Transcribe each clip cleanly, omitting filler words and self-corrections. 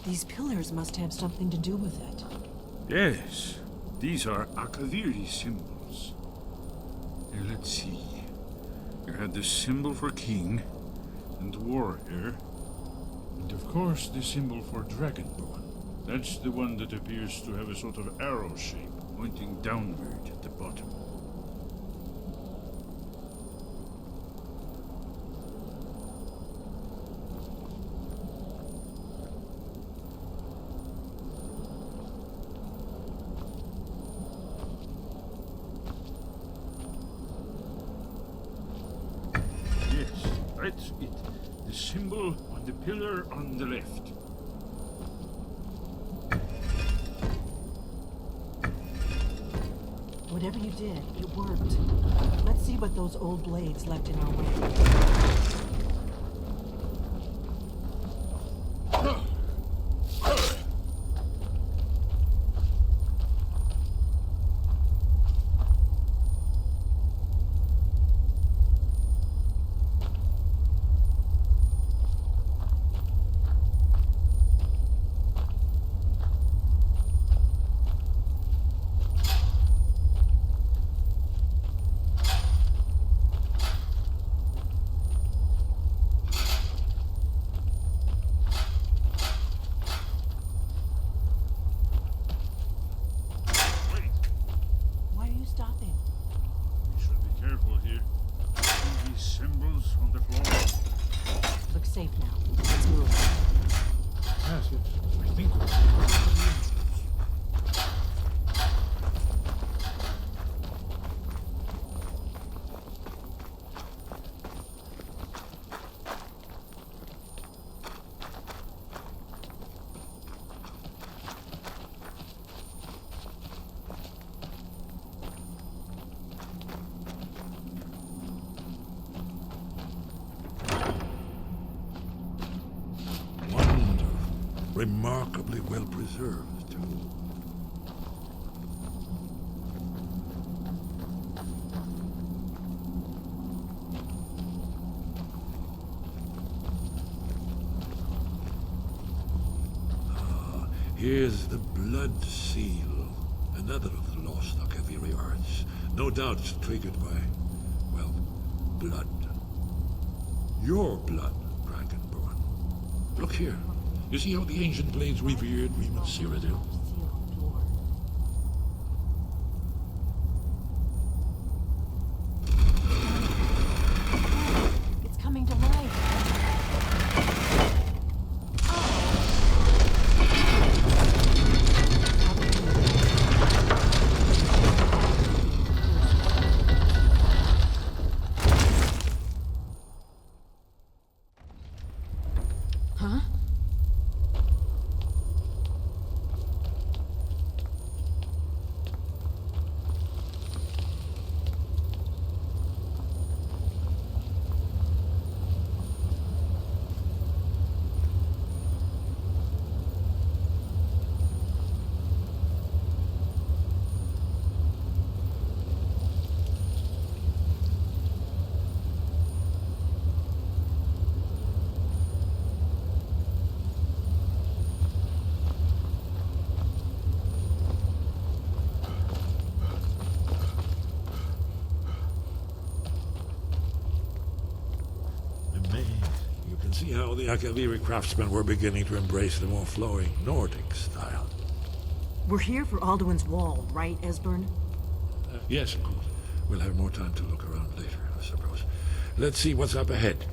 These pillars must have something to do with it. Yes, these are Akaviri symbols. Here, let's see. You had the symbol for king and warrior, and of course the symbol for dragonborn. That's the one that appears to have a sort of arrow shape pointing downward at the bottom. That's it. The symbol on the pillar on the left. Whatever you did, it worked. Let's see what those old blades left in our way. Safe now. Let's move. Yes, I think we're... Remarkably well preserved, too. Here's the blood seal, another of the lost Akaviri arts. No doubt triggered by, well, blood. Your blood, Dragonborn. Look here. You see how the ancient blades revered Reman Cyrodiil? It's coming to life. Huh? See how the Akaviri craftsmen were beginning to embrace the more flowing Nordic style. We're here for Alduin's Wall, right, Esbern? Yes, of course. We'll have more time to look around later, I suppose. Let's see what's up ahead.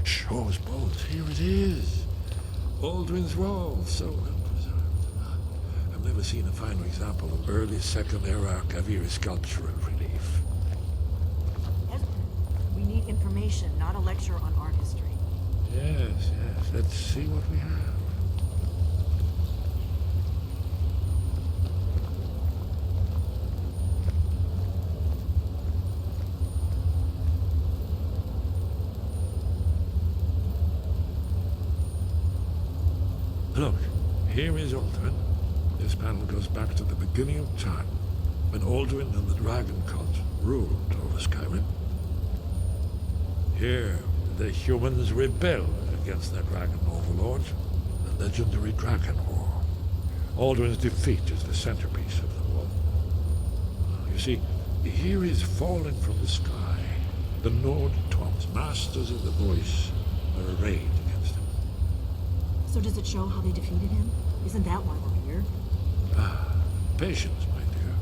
Shaw's bolt, here it is. Aldrin's Wall, so well preserved. I've never seen a finer example of early Second Era Kaviri sculptural relief. Esbern, we need information, not a lecture on art history. Yes. Let's see what we have. Look, here is Alduin. This panel goes back to the beginning of time, when Alduin and the Dragon Cult ruled over Skyrim. Here, the humans rebelled against their dragon overlords, the legendary Dragon War. Alduin's defeat is the centerpiece of the war. You see, here is fallen from the sky. The Nord Toms, masters of the voice, are arrayed against him. So does it show how they defeated him? Isn't that why we're here? Patience, my dear.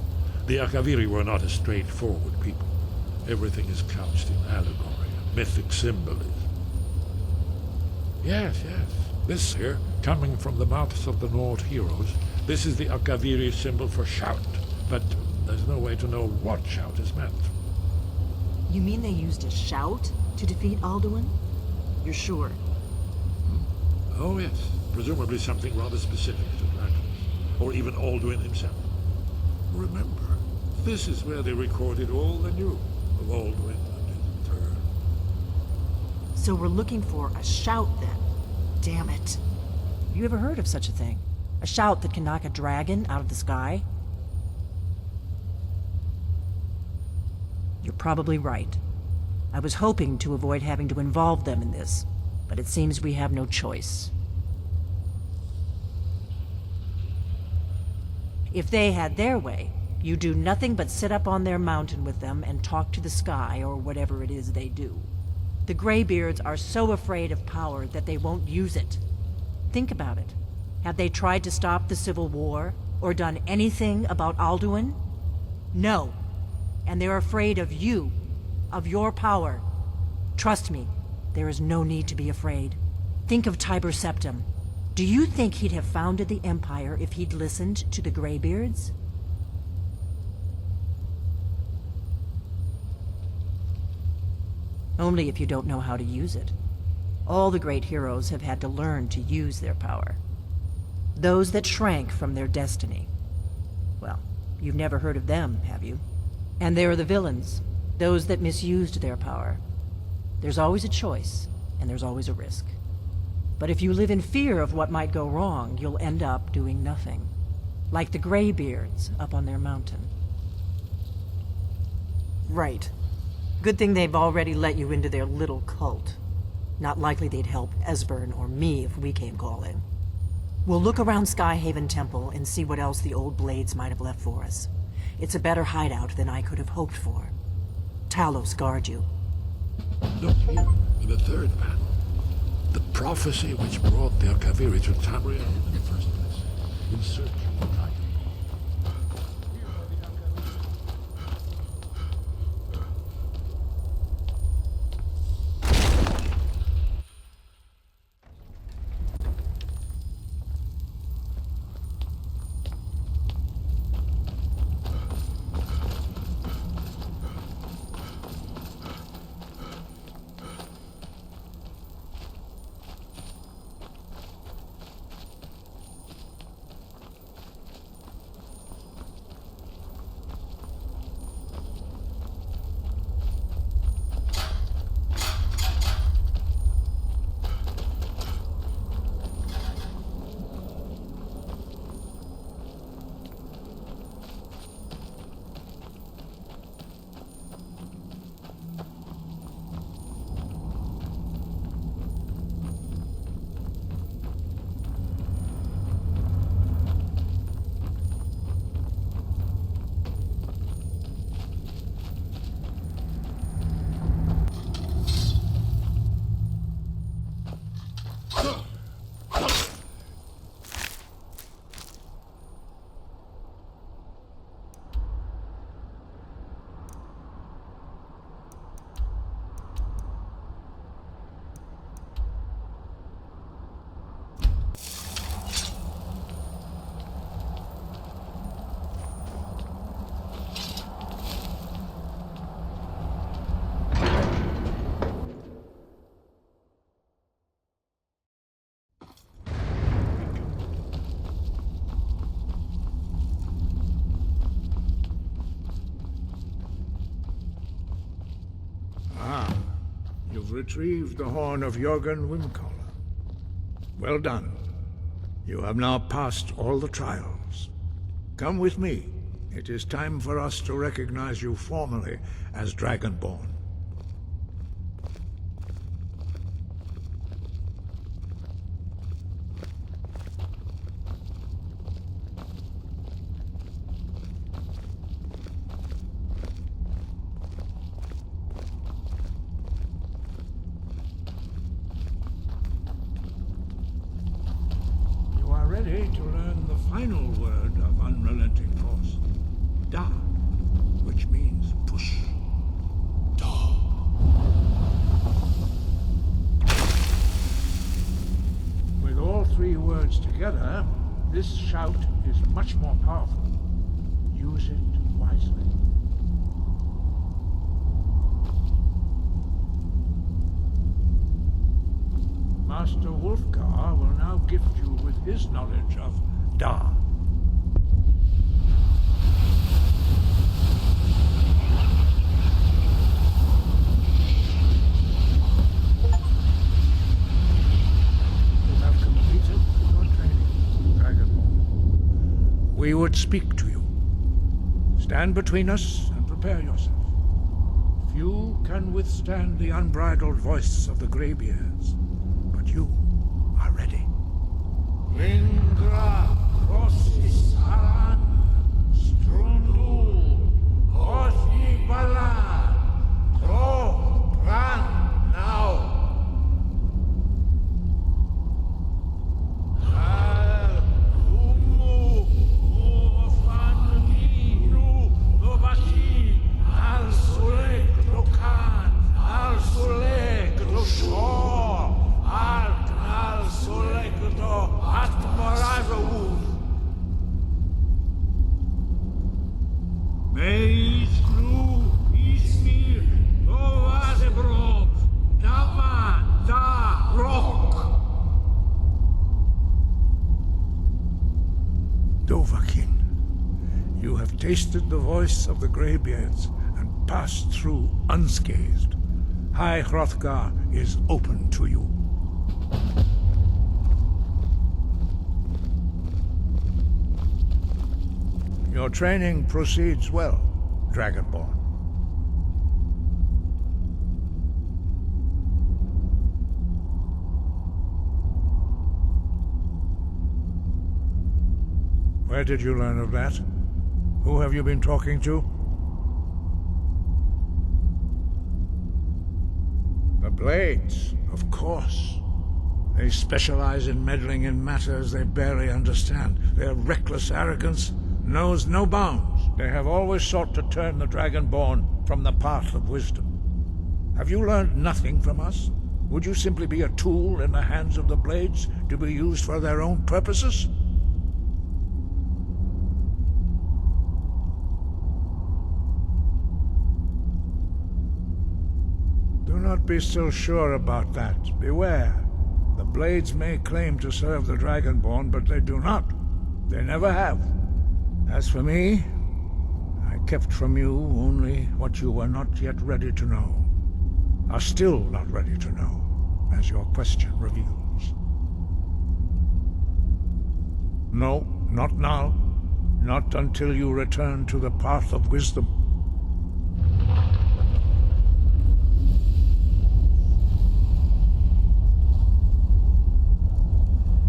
The Akaviri were not a straightforward people. Everything is couched in allegory and mythic symbolism. Yes. This here, coming from the mouths of the Nord heroes, this is the Akaviri symbol for shout. But there's no way to know what shout is meant. You mean they used a shout to defeat Alduin? You're sure? Oh, yes. Presumably something rather specific to dragons. Or even Alduin himself. Remember, this is where they recorded all they knew of Alduin and his turn. So we're looking for a shout then. Damn it. You ever heard of such a thing? A shout that can knock a dragon out of the sky? You're probably right. I was hoping to avoid having to involve them in this, but it seems we have no choice. If they had their way, you do nothing but sit up on their mountain with them and talk to the sky or whatever it is they do. The Greybeards are so afraid of power that they won't use it. Think about it. Have they tried to stop the Civil War or done anything about Alduin? No. And they're afraid of you, of your power. Trust me, there is no need to be afraid. Think of Tiber Septim. Do you think he'd have founded the Empire if he'd listened to the Greybeards? Only if you don't know how to use it. All the great heroes have had to learn to use their power. Those that shrank from their destiny. Well, you've never heard of them, have you? And there are the villains, those that misused their power. There's always a choice, and there's always a risk. But if you live in fear of what might go wrong, you'll end up doing nothing. Like the Greybeards up on their mountain. Right. Good thing they've already let you into their little cult. Not likely they'd help Esbern or me if we came calling. We'll look around Skyhaven Temple and see what else the old blades might have left for us. It's a better hideout than I could have hoped for. Talos guard you. Look here, in the third panel. The prophecy which brought the Akaviri to Tamriel in the first place. In search of the dragon. You've retrieved the horn of Jorgen Wimkoller. Well done. You have now passed all the trials. Come with me. It is time for us to recognize you formally as Dragonborn. You are ready to learn the final word of unrelenting force. Da, which means push. Da. With all three words together, this shout is much more powerful. Use it wisely. Master Wolfgar will now gift you with his knowledge of Da. We would speak to you. Stand between us and prepare yourself. Few can withstand the unbridled voice of the Greybeards, but you are ready. Lingra Rossis Alan Strundul Hoshi Bala Tro Bran now. You have tasted the voice of the Greybeards and passed through unscathed. High Hrothgar is open to you. Your training proceeds well, Dragonborn. Where did you learn of that? Who have you been talking to? The Blades, of course. They specialize in meddling in matters they barely understand. Their reckless arrogance knows no bounds. They have always sought to turn the Dragonborn from the path of wisdom. Have you learned nothing from us? Would you simply be a tool in the hands of the Blades to be used for their own purposes? Do not be so sure about that. Beware. The Blades may claim to serve the Dragonborn, but they do not. They never have. As for me, I kept from you only what you were not yet ready to know. Are still not ready to know, as your question reveals. No, not now. Not until you return to the path of wisdom.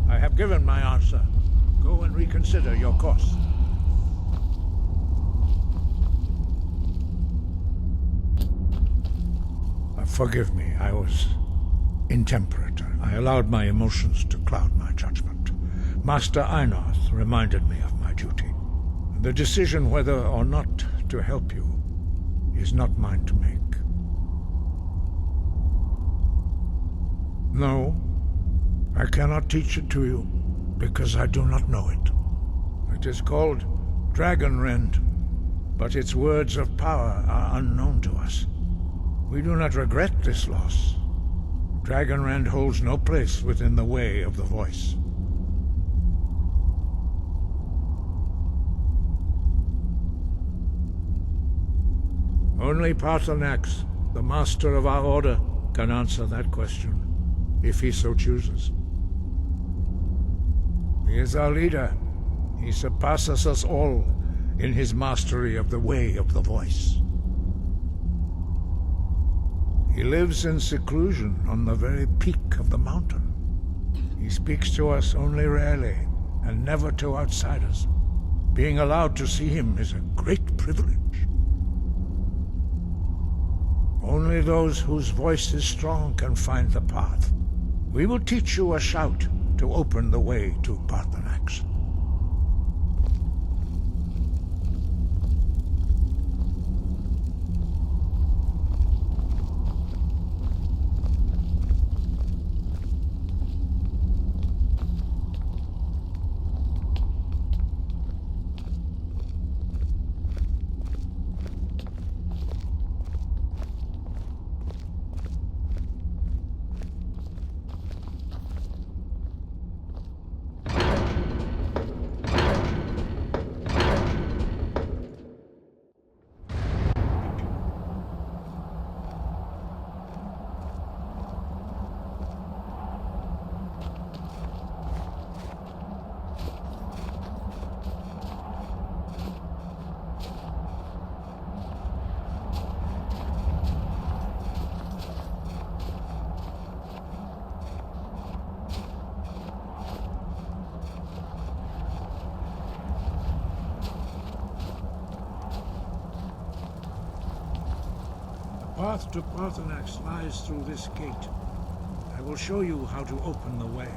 I have given my answer. Go and reconsider your course. Forgive me, I was intemperate. I allowed my emotions to cloud my judgment. Master Einarth reminded me of my duty. The decision whether or not to help you is not mine to make. No, I cannot teach it to you, because I do not know it. It is called Dragonrend, but its words of power are unknown to us. We do not regret this loss. Dragonrend holds no place within the way of the voice. Only Paarthurnax, the master of our order, can answer that question, if he so chooses. He is our leader. He surpasses us all in his mastery of the way of the voice. He lives in seclusion on the very peak of the mountain. He speaks to us only rarely, and never to outsiders. Being allowed to see him is a great privilege. Only those whose voice is strong can find the path. We will teach you a shout to open the way to Parthenax. The path to Parthenax lies through this gate. I will show you how to open the way.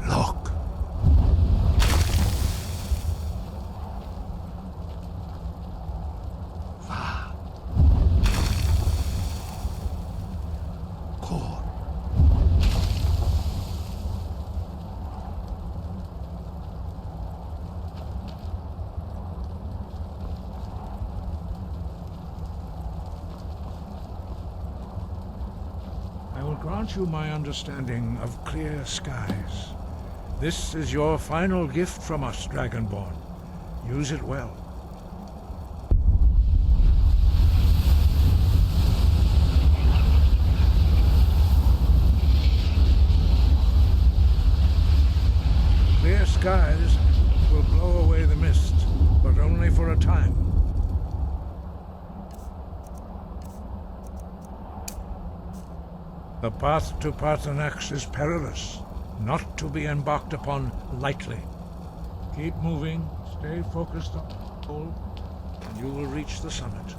Look. Va. Cor. I will grant you my understanding of clear skies. This is your final gift from us, Dragonborn. Use it well. Clear skies will blow away the mist, but only for a time. The path to Parthenax is perilous, not to be embarked upon lightly. Keep moving, stay focused on the goal, and you will reach the summit.